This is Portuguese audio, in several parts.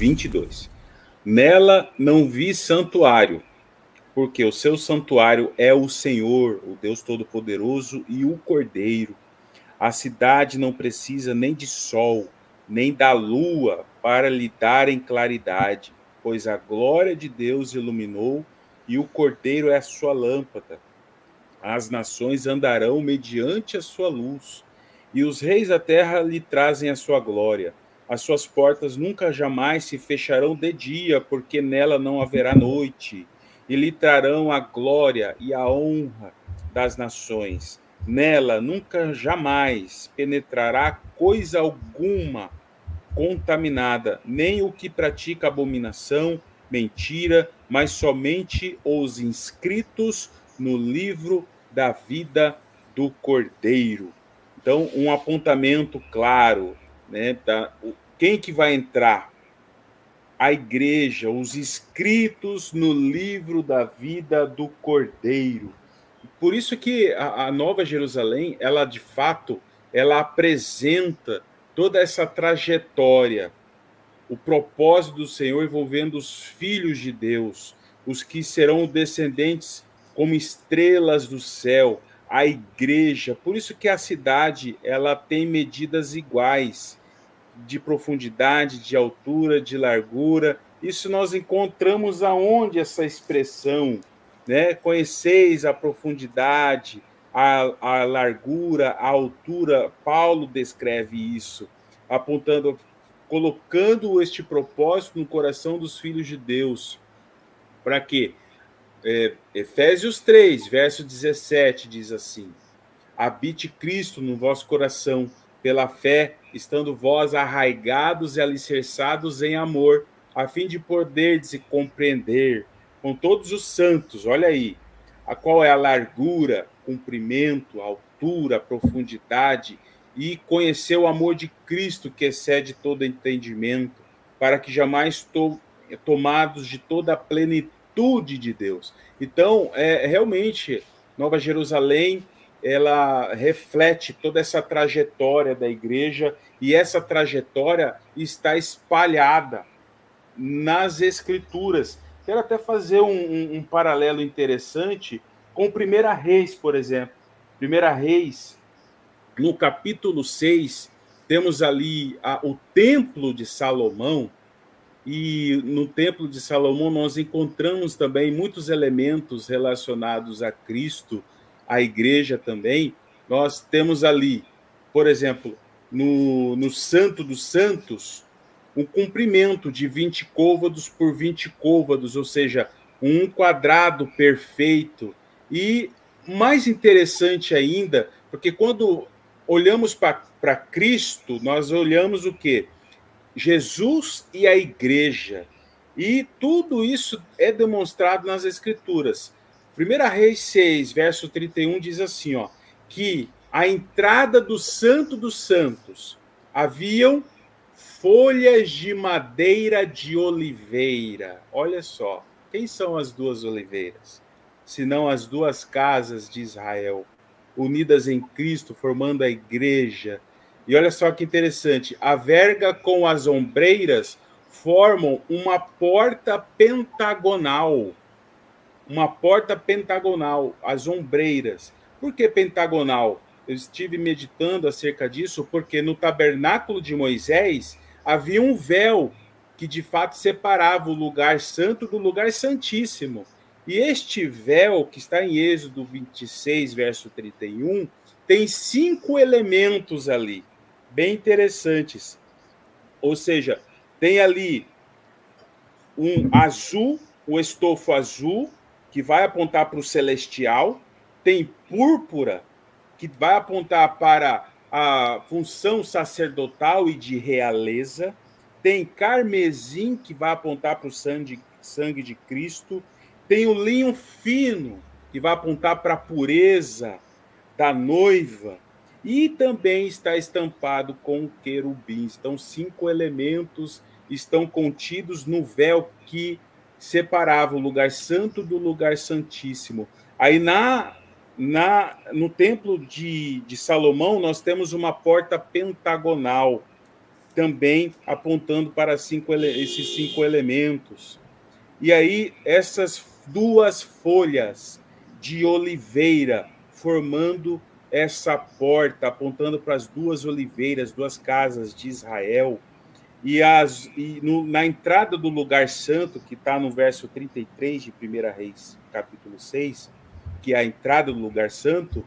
22. Nela não vi santuário, porque o seu santuário é o Senhor, o Deus Todo-Poderoso e o Cordeiro. A cidade não precisa nem de sol, nem da lua para lhe darem claridade, pois a glória de Deus iluminou e o Cordeiro é a sua lâmpada. As nações andarão mediante a sua luz, e os reis da terra lhe trazem a sua glória. As suas portas nunca jamais se fecharão de dia, porque nela não haverá noite, e lhe trarão a glória e a honra das nações. Nela nunca jamais penetrará coisa alguma contaminada, nem o que pratica abominação, mentira, mas somente os inscritos no livro da vida do Cordeiro. Então, um apontamento claro, né? Quem que vai entrar? A igreja, os inscritos no livro da vida do Cordeiro. Por isso que a Nova Jerusalém, ela de fato, ela apresenta toda essa trajetória, o propósito do Senhor envolvendo os filhos de Deus, os que serão descendentes como estrelas do céu, a igreja. Por isso que a cidade, ela tem medidas iguais, de profundidade, de altura, de largura. Isso nós encontramos aonde essa expressão, né? Conheceis a profundidade, a largura, a altura. Paulo descreve isso, apontando, colocando este propósito no coração dos filhos de Deus. Para quê? Efésios 3, verso 17, diz assim: habite Cristo no vosso coração, pela fé, estando vós arraigados e alicerçados em amor, a fim de poderdes compreender com todos os santos, olha aí, qual é a largura, comprimento, altura, profundidade, e conhecer o amor de Cristo que excede todo entendimento, para que jamais tomados de toda a plenitude de Deus. Então, realmente, Nova Jerusalém, ela reflete toda essa trajetória da igreja, e essa trajetória está espalhada nas Escrituras. Quero até fazer um paralelo interessante com 1 Reis, por exemplo. 1 Reis, no capítulo 6, temos ali o Templo de Salomão, e no Templo de Salomão nós encontramos também muitos elementos relacionados a Cristo, a igreja também. Nós temos ali, por exemplo, no Santo dos Santos, um comprimento de 20 côvados por 20 côvados, ou seja, um quadrado perfeito. E mais interessante ainda, porque quando olhamos para Cristo, nós olhamos o quê? Jesus e a igreja. E tudo isso é demonstrado nas Escrituras. 1 Reis 6, verso 31, diz assim, que a entrada do Santo dos Santos haviam folhas de madeira de oliveira. Olha só, quem são as duas oliveiras? Senão as duas casas de Israel, unidas em Cristo, formando a igreja. E olha só que interessante, a verga com as ombreiras formam uma porta pentagonal. Uma porta pentagonal, as ombreiras. Por que pentagonal? Eu estive meditando acerca disso, porque no tabernáculo de Moisés havia um véu que de fato separava o lugar santo do lugar santíssimo. E este véu, que está em Êxodo 26, verso 31, tem 5 elementos ali, bem interessantes. Ou seja, tem ali um azul, o estofo azul, que vai apontar para o celestial, tem púrpura, que vai apontar para a função sacerdotal e de realeza, tem carmesim, que vai apontar para o sangue de Cristo, tem o linho fino, que vai apontar para a pureza da noiva, e também está estampado com querubins. Então, 5 elementos estão contidos no véu que separava o lugar santo do lugar santíssimo. Aí no templo de Salomão nós temos uma porta pentagonal, também apontando para esses 5 elementos. E aí, essas duas folhas de oliveira formando essa porta, apontando para as duas oliveiras, duas casas de Israel, na entrada do lugar santo, que está no verso 33 de 1 Reis, capítulo 6, que é a entrada do lugar santo,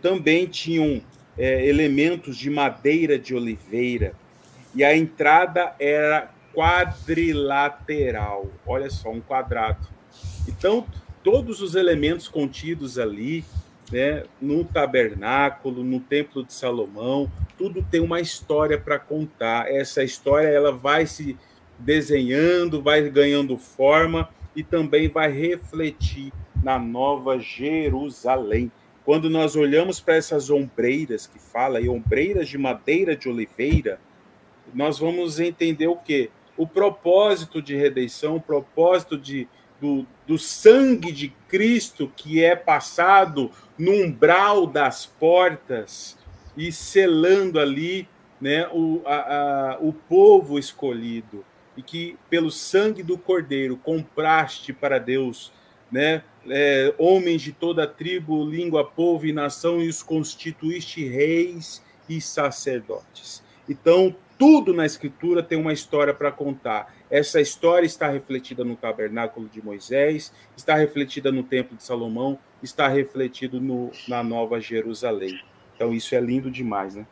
também tinham elementos de madeira de oliveira. E a entrada era quadrilateral. Olha só, um quadrado. Então, todos os elementos contidos ali, né, no tabernáculo, no Templo de Salomão, tudo tem uma história para contar. Essa história ela vai se desenhando, vai ganhando forma e também vai refletir na Nova Jerusalém. Quando nós olhamos para essas ombreiras que fala, e ombreiras de madeira de oliveira, nós vamos entender o quê? O propósito de redenção, o propósito do sangue de Cristo que é passado no umbral das portas e selando ali, né, o povo escolhido, e que pelo sangue do Cordeiro compraste para Deus, né, homens de toda tribo, língua, povo e nação, e os constituíste reis e sacerdotes. Então, tudo na Escritura tem uma história para contar. Essa história está refletida no tabernáculo de Moisés, está refletida no Templo de Salomão, está refletido na Nova Jerusalém. Então, isso é lindo demais, né?